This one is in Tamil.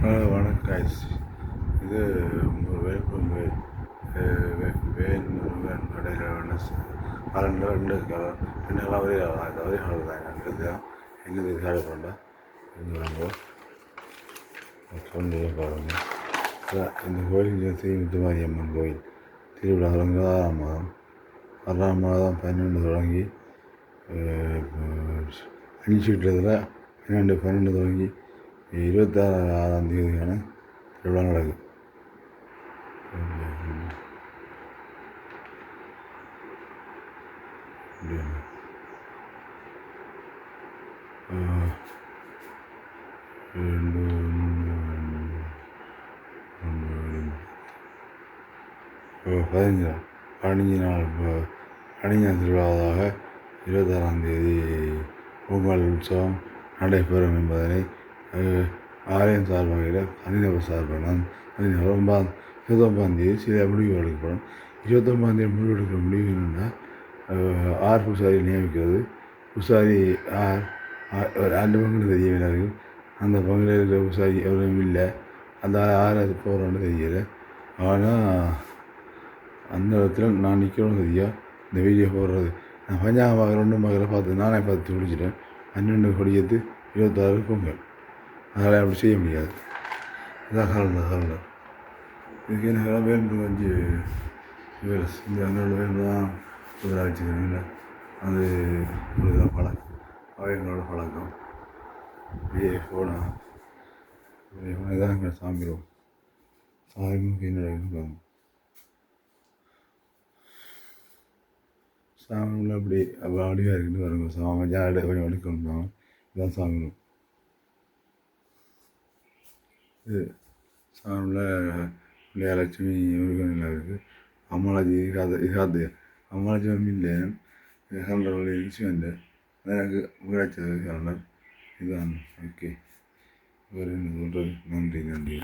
வணக்கம் guys. இது உங்கள் வேல்பம் வேல் முருகன் கடையில் ரெண்டு ரெண்டு கலர் ரெண்டு கலர் ஒரே கலர் தான் எனக்கு எங்கே சாலை பண்ணா இங்கே வாங்க சொல்லி பாருங்கள். இந்த கோயில் ஸ்ரீமுத்துமாரி அம்மன் கோயில் திருவிழா தொடங்கி 6ஆம் மாதம் 12 தொடங்கி 5 இட்டத்தில் 12 தொடங்கி 26ஆம் தேதியான திருவிழா நடக்குது. பதினஞ்சு நாள் திருவிழாவாக 26ஆம் தேதி பொங்கல் உற்சவம் நடைபெறும் என்பதனை ஆலயம் சார்பாக தனிநபர் சார்பாக 29ஆம் தேதி சில முடிவு எடுக்கப்படும். 29ஆம் தேதி முடிவு எடுக்கிற முடிவு என்னென்னா, 6 பூசாரி நியமிக்கிறது. பூசாரி 2 பங்குன்னு தெரியவில்லை. அந்த பங்கில் இருக்கிற பூசாரி எவரும் இல்லை. அந்த 6 போகிறோன்னு தெரியலை. ஆனால் அந்த இடத்துல நான் நிற்கணும்னு தெரியா இந்த வீடியோ போடுறது. நான் பஞ்சாங்கம் பார்த்து நானே பார்த்து முடிச்சிட்டேன். 12 கொடியேற்று 26 பொங்கல். அதனால் அப்படி செய்ய முடியாது. இதான் காரணம். இதுக்கு என்ன வேணும் 5 இந்த அண்ணோட வேணும் தான் வச்சுக்கிறேன். அது உங்களுக்குதான் பழக்கம், அவைங்களோட பழக்கம். அப்படியே போனால் இதான் எங்கள் சாமிரும் என்னோட சாமியில் அப்படி அடிவாக இருக்குன்னு வருங்க. சாமி ஜாட கொஞ்சம் எடுக்கணும். இதுதான் சாமிரும். இது சாமியில் விஜயலட்சுமி முருகன் எல்லாம் இருக்குது. அம்மாளாஜி இருக்காது. அம்மாளாஜி இல்லை கலண்டர் இருந்துச்சு. எனக்கு கிடைச்சது கலண்டர் இதுதான். ஓகே, வேறு என்ன சொல்கிறது? நன்றி.